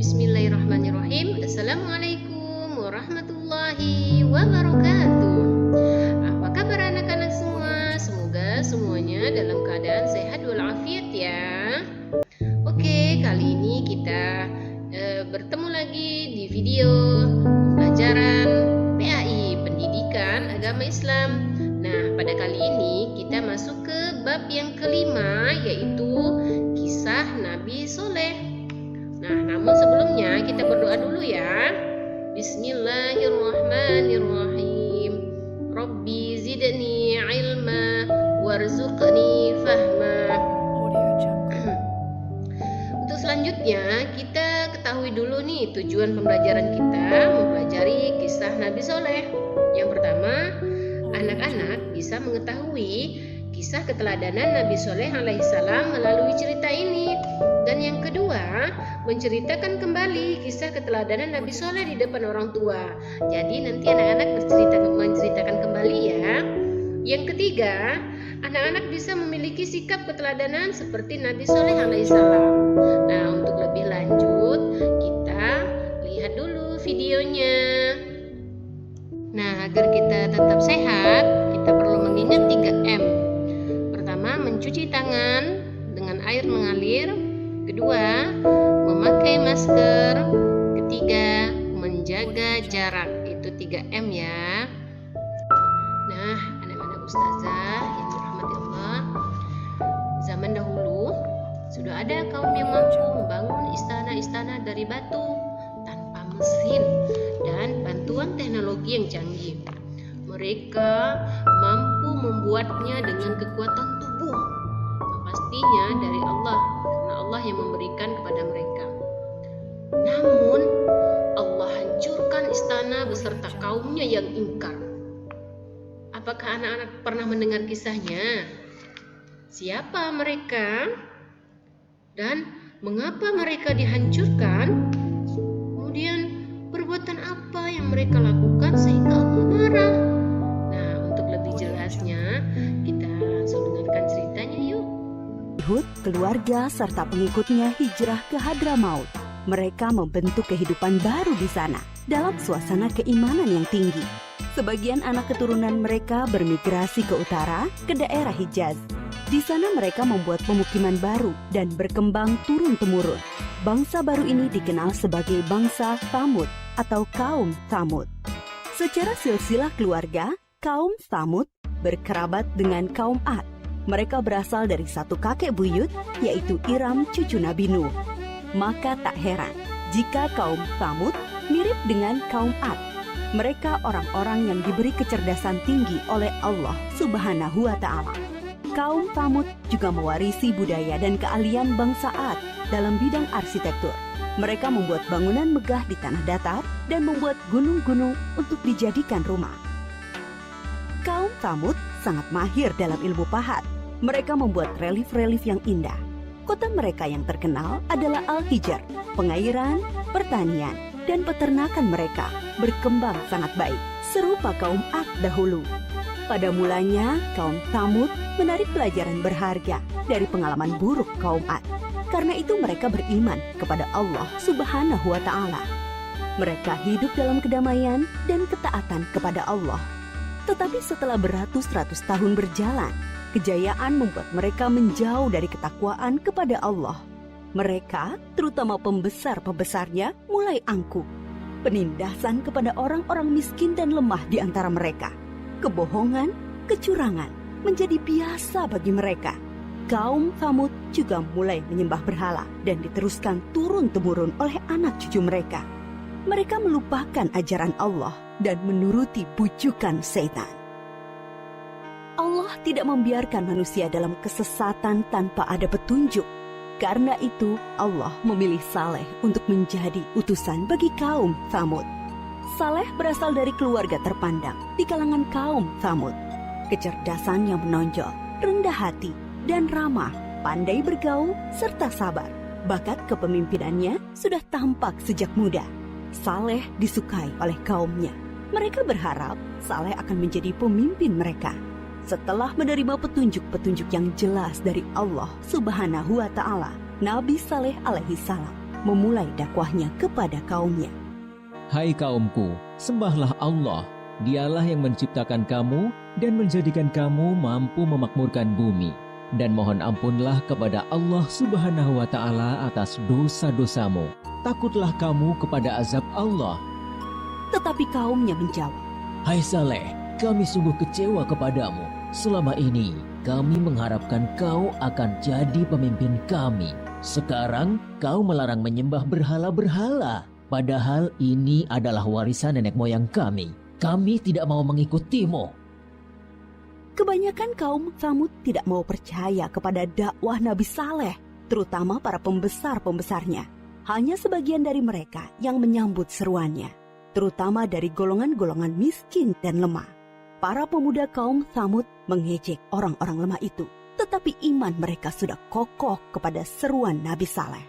Bismillahirrahmanirrahim. Assalamualaikum warahmatullahi wabarakatuh. Apa kabar anak-anak semua? Semoga semuanya dalam keadaan sehat walafiat ya. Oke, kali ini kita bertemu lagi di video pelajaran PAI, Pendidikan Agama Islam. Nah, pada kali ini kita masuk ke bab yang kelima, yaitu kisah Nabi Soleh. Nah, namun sebelumnya kita berdoa dulu ya. Bismillahirrahmanirrahim. Rabbi zidni ilma warzuqni fahma. Untuk selanjutnya kita ketahui dulu nih tujuan pembelajaran kita mempelajari kisah Nabi Soleh. Yang pertama, anak-anak bisa mengetahui kisah keteladanan Nabi Soleh alaihissalam melalui cerita ini. Dan yang kedua, menceritakan kembali kisah keteladanan Nabi Soleh di depan orang tua. Jadi nanti anak-anak menceritakan kembali ya. Yang ketiga, anak-anak bisa memiliki sikap keteladanan seperti Nabi Soleh alaihissalam. Nah, untuk lebih lanjut kita lihat dulu videonya. Nah, agar kita tetap sehat, kita perlu mengingat 3M. Pertama, mencuci tangan dengan air mengalir. Kedua, memakai masker. Ketiga, menjaga jarak. Itu 3M ya. Nah, anak-anak ustazah yang dirahmati Allah, zaman dahulu sudah ada kaum yang mampu membangun istana-istana dari batu tanpa mesin dan bantuan teknologi yang canggih. Mereka mampu membuatnya dengan kekuatan tubuh, pastinya dari Allah, karena Allah yang memberikan kepada mereka. Namun Allah hancurkan istana beserta kaumnya yang ingkar. Apakah anak-anak pernah mendengar kisahnya? Siapa mereka? Dan mengapa mereka dihancurkan? Kemudian perbuatan apa yang mereka lakukan sehingga Allah marah? Nah, untuk lebih jelasnya kita langsung dengarkan ceritanya yuk. Hud, keluarga serta pengikutnya hijrah ke Hadramaut. Mereka membentuk kehidupan baru di sana dalam suasana keimanan yang tinggi. Sebagian anak keturunan mereka bermigrasi ke utara, ke daerah Hijaz. Di sana mereka membuat pemukiman baru dan berkembang turun-temurun. Bangsa baru ini dikenal sebagai bangsa Tsamud atau kaum Tsamud. Secara silsilah keluarga, kaum Tsamud berkerabat dengan kaum Ad. Mereka berasal dari satu kakek buyut, yaitu Iram cucu Nabi Nuh. Maka tak heran jika kaum Tsamud mirip dengan kaum Ad. Mereka orang-orang yang diberi kecerdasan tinggi oleh Allah Subhanahu wa Ta'ala. Kaum Tsamud juga mewarisi budaya dan keahlian bangsa Ad dalam bidang arsitektur. Mereka membuat bangunan megah di tanah datar dan membuat gunung-gunung untuk dijadikan rumah. Kaum Tsamud sangat mahir dalam ilmu pahat. Mereka membuat relief-relief yang indah. Kota mereka yang terkenal adalah Al-Hijr. Pengairan, pertanian, dan peternakan mereka berkembang sangat baik, serupa kaum Ad dahulu. Pada mulanya, kaum Tsamud menarik pelajaran berharga dari pengalaman buruk kaum Ad. Karena itu mereka beriman kepada Allah Subhanahu wa Ta'ala. Mereka hidup dalam kedamaian dan ketaatan kepada Allah. Tetapi setelah beratus-ratus tahun berjalan, kejayaan membuat mereka menjauh dari ketakwaan kepada Allah. Mereka, terutama pembesar-pembesarnya, mulai angkuh. Penindasan kepada orang-orang miskin dan lemah di antara mereka. Kebohongan, kecurangan menjadi biasa bagi mereka. Kaum Tsamud juga mulai menyembah berhala dan diteruskan turun-temurun oleh anak cucu mereka. Mereka melupakan ajaran Allah dan menuruti bujukan setan. Allah tidak membiarkan manusia dalam kesesatan tanpa ada petunjuk. Karena itu, Allah memilih Saleh untuk menjadi utusan bagi kaum Tsamud. Saleh berasal dari keluarga terpandang di kalangan kaum Tsamud. Kecerdasan yang menonjol, rendah hati, dan ramah, pandai bergaul, serta sabar. Bakat kepemimpinannya sudah tampak sejak muda. Saleh disukai oleh kaumnya. Mereka berharap Saleh akan menjadi pemimpin mereka. Setelah menerima petunjuk-petunjuk yang jelas dari Allah Subhanahu wa Ta'ala, Nabi Saleh alaihi salam memulai dakwahnya kepada kaumnya. Hai kaumku, sembahlah Allah. Dialah yang menciptakan kamu dan menjadikan kamu mampu memakmurkan bumi. Dan mohon ampunlah kepada Allah Subhanahu wa Ta'ala atas dosa-dosamu. Takutlah kamu kepada azab Allah. Tetapi kaumnya menjawab, Hai Saleh, kami sungguh kecewa kepadamu. Selama ini kami mengharapkan kau akan jadi pemimpin kami. Sekarang kau melarang menyembah berhala-berhala. Padahal ini adalah warisan nenek moyang kami. Kami tidak mau mengikutimu. Kebanyakan kaum Tsamud tidak mau percaya kepada dakwah Nabi Saleh, terutama para pembesar-pembesarnya. Hanya sebagian dari mereka yang menyambut seruannya, terutama dari golongan-golongan miskin dan lemah. Para pemuda kaum Tsamud mengejek orang-orang lemah itu, tetapi iman mereka sudah kokoh kepada seruan Nabi Saleh.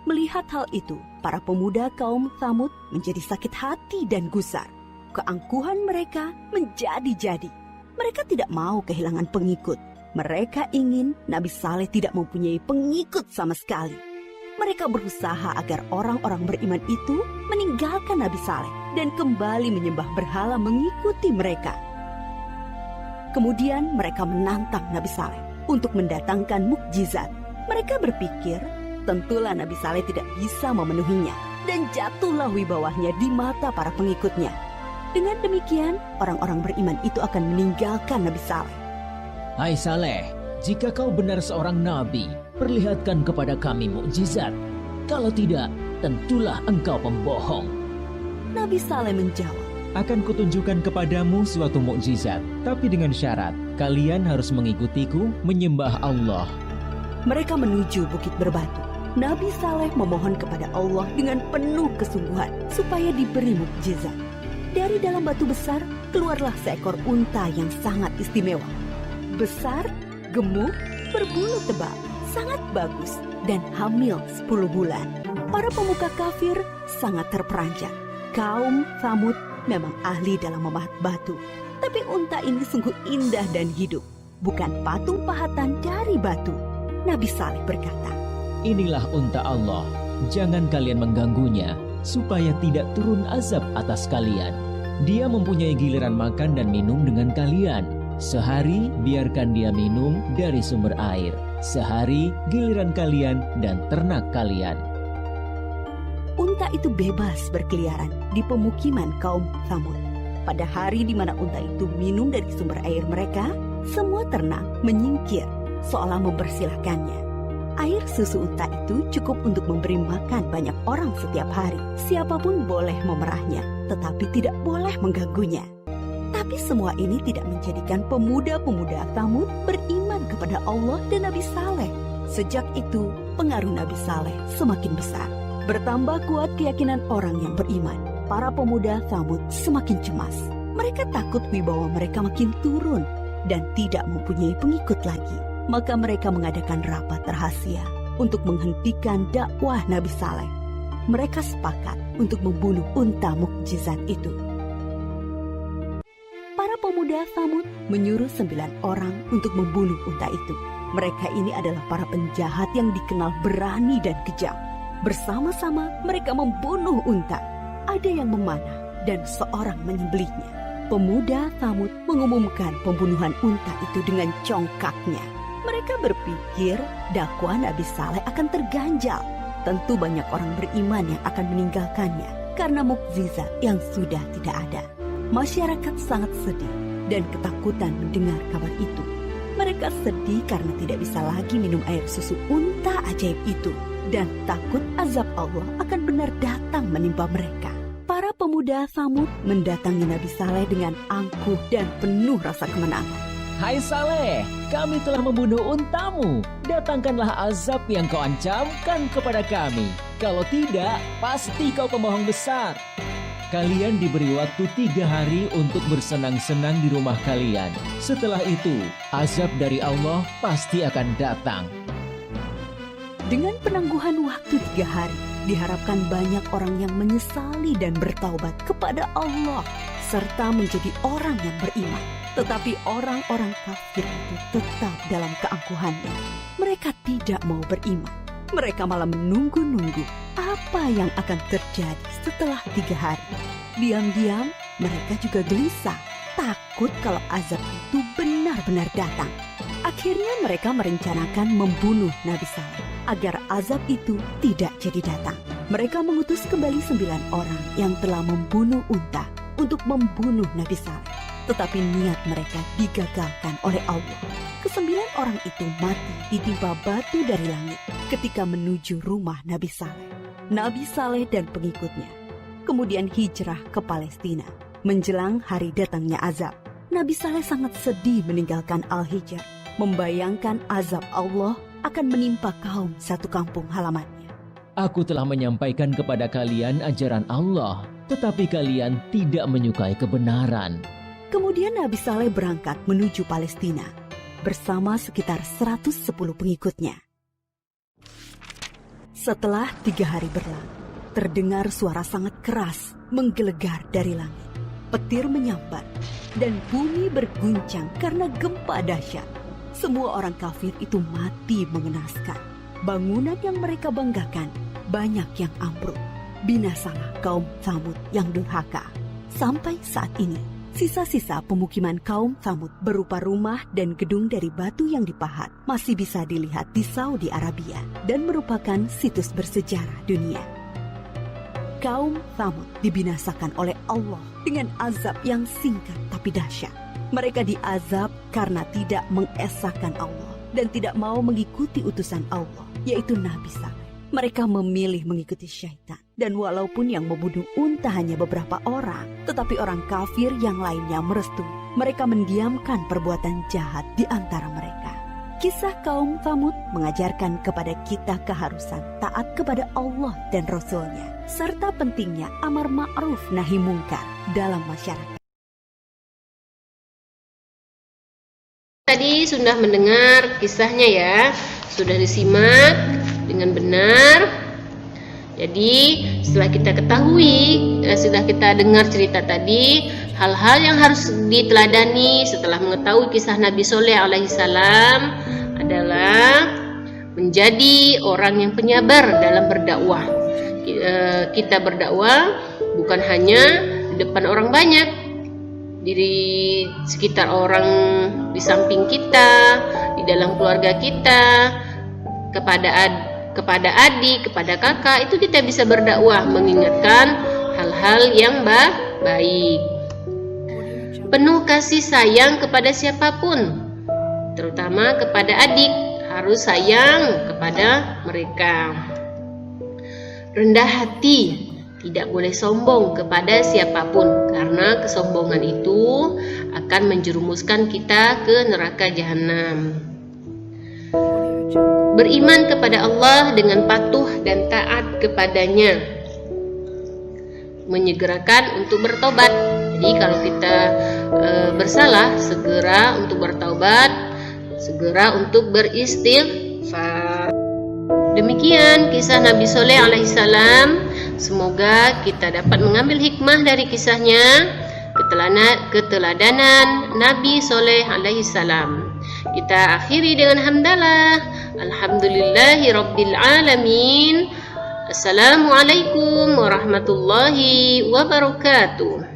Melihat hal itu, para pemuda kaum Tsamud menjadi sakit hati dan gusar. Keangkuhan mereka menjadi-jadi. Mereka tidak mau kehilangan pengikut. Mereka ingin Nabi Saleh tidak mempunyai pengikut sama sekali. Mereka berusaha agar orang-orang beriman itu meninggalkan Nabi Saleh dan kembali menyembah berhala mengikuti mereka. Kemudian mereka menantang Nabi Saleh untuk mendatangkan mukjizat. Mereka berpikir tentulah Nabi Saleh tidak bisa memenuhinya dan jatuhlah wibawanya di mata para pengikutnya. Dengan demikian, orang-orang beriman itu akan meninggalkan Nabi Saleh. Hai Saleh, jika kau benar seorang nabi, perlihatkan kepada kami mukjizat. Kalau tidak, tentulah engkau pembohong. Nabi Saleh menjawab, Akan kutunjukkan kepadamu suatu mukjizat, tapi dengan syarat, kalian harus mengikutiku menyembah Allah. Mereka menuju Bukit Berbatu. Nabi Saleh memohon kepada Allah dengan penuh kesungguhan supaya diberi mukjizat. Dari dalam batu besar, keluarlah seekor unta yang sangat istimewa. Besar, gemuk, berbulu tebal, sangat bagus, dan hamil 10 bulan. Para pemuka kafir sangat terperanjat. Kaum Tsamud memang ahli dalam memahat batu. Tapi unta ini sungguh indah dan hidup, bukan patung pahatan dari batu. Nabi Saleh berkata, Inilah unta Allah, jangan kalian mengganggunya, supaya tidak turun azab atas kalian. Dia mempunyai giliran makan dan minum dengan kalian. Sehari biarkan dia minum dari sumber air. Sehari giliran kalian dan ternak kalian. Unta itu bebas berkeliaran di pemukiman kaum Tsamud. Pada hari di mana unta itu minum dari sumber air mereka, semua ternak menyingkir seolah mempersilahkannya. Air susu unta itu cukup untuk memberi makan banyak orang setiap hari. Siapapun boleh memerahnya, tetapi tidak boleh mengganggunya. Tapi semua ini tidak menjadikan pemuda-pemuda Tsamud beriman kepada Allah dan Nabi Saleh. Sejak itu, pengaruh Nabi Saleh semakin besar. Bertambah kuat keyakinan orang yang beriman. Para pemuda Tsamud semakin cemas. Mereka takut wibawa mereka makin turun dan tidak mempunyai pengikut lagi. Maka mereka mengadakan rapat rahasia untuk menghentikan dakwah Nabi Saleh. Mereka sepakat untuk membunuh unta mukjizat itu. Para pemuda Tsamud menyuruh 9 orang untuk membunuh unta itu. Mereka ini adalah para penjahat yang dikenal berani dan kejam. Bersama-sama mereka membunuh unta. Ada yang memanah dan seorang menyembelihnya. Pemuda Tsamud mengumumkan pembunuhan unta itu dengan congkaknya. Mereka berpikir dakwah Nabi Saleh akan terganjal. Tentu banyak orang beriman yang akan meninggalkannya karena mukjizat yang sudah tidak ada. Masyarakat sangat sedih dan ketakutan mendengar kabar itu. Mereka sedih karena tidak bisa lagi minum air susu unta ajaib itu dan takut azab Allah akan benar datang menimpa mereka. Para pemuda Tsamud mendatangi Nabi Saleh dengan angkuh dan penuh rasa kemenangan. Hai Saleh, kami telah membunuh untamu. Datangkanlah azab yang kau ancamkan kepada kami. Kalau tidak, pasti kau pembohong besar. Kalian diberi waktu 3 hari untuk bersenang-senang di rumah kalian. Setelah itu, azab dari Allah pasti akan datang. Dengan penangguhan waktu 3 hari, diharapkan banyak orang yang menyesali dan bertaubat kepada Allah, serta menjadi orang yang beriman. Tetapi orang-orang kafir itu tetap dalam keangkuhannya. Mereka tidak mau beriman. Mereka malah menunggu-nunggu apa yang akan terjadi setelah 3 hari. Diam-diam mereka juga gelisah, takut kalau azab itu benar-benar datang. Akhirnya mereka merencanakan membunuh Nabi Saleh agar azab itu tidak jadi datang. Mereka mengutus kembali 9 orang yang telah membunuh unta untuk membunuh Nabi Saleh. Tetapi niat mereka digagalkan oleh Allah. Ke-9 orang itu mati ditimpa batu dari langit ketika menuju rumah Nabi Saleh. Nabi Saleh dan pengikutnya kemudian hijrah ke Palestina. Menjelang hari datangnya azab, Nabi Saleh sangat sedih meninggalkan Al-Hijr, membayangkan azab Allah akan menimpa kaum satu kampung halamannya. Aku telah menyampaikan kepada kalian ajaran Allah, tetapi kalian tidak menyukai kebenaran. Kemudian Nabi Saleh berangkat menuju Palestina bersama sekitar 110 pengikutnya. Setelah 3 hari berlalu, terdengar suara sangat keras menggelegar dari langit. Petir menyambar dan bumi berguncang karena gempa dahsyat. Semua orang kafir itu mati mengenaskan. Bangunan yang mereka banggakan banyak yang ambruk. Binasalah kaum Tsamud yang durhaka. Sampai saat ini, sisa-sisa pemukiman kaum Tsamud berupa rumah dan gedung dari batu yang dipahat masih bisa dilihat di Saudi Arabia dan merupakan situs bersejarah dunia. Kaum Tsamud dibinasakan oleh Allah dengan azab yang singkat tapi dahsyat. Mereka diazab karena tidak mengesahkan Allah dan tidak mau mengikuti utusan Allah, yaitu Nabi Saleh. Mereka memilih mengikuti syaitan. Dan walaupun yang membunuh unta hanya beberapa orang, tetapi orang kafir yang lainnya merestui. Mereka mendiamkan perbuatan jahat di antara mereka. Kisah kaum Tsamud mengajarkan kepada kita keharusan taat kepada Allah dan Rasul-Nya, serta pentingnya amar ma'ruf nahi mungkar dalam masyarakat. Tadi sudah mendengar kisahnya ya, sudah disimak dengan benar. Jadi setelah kita ketahui, setelah kita dengar cerita tadi, hal-hal yang harus diteladani setelah mengetahui kisah Nabi Soleh alaihissalam adalah menjadi orang yang penyabar dalam berdakwah. Kita berdakwah bukan hanya di depan orang banyak, di sekitar orang di samping kita, di dalam keluarga kita, kepada adik, kepada kakak, itu kita bisa berdakwah mengingatkan hal-hal yang baik. Penuh kasih sayang kepada siapapun, terutama kepada adik, harus sayang kepada mereka. Rendah hati, tidak boleh sombong kepada siapapun, karena kesombongan itu akan menjerumuskan kita ke neraka jahanam. Beriman kepada Allah dengan patuh dan taat kepadanya. Menyegerakan untuk bertobat. Jadi kalau kita bersalah, segera untuk bertaubat, segera untuk beristighfar. Demikian kisah Nabi Soleh alaihissalam. Semoga kita dapat mengambil hikmah dari kisahnya, keteladanan Nabi Soleh alaihissalam. Kita akhiri dengan hamdalah. Alhamdulillahi rabbil alamin. Assalamualaikum warahmatullahi wabarakatuh.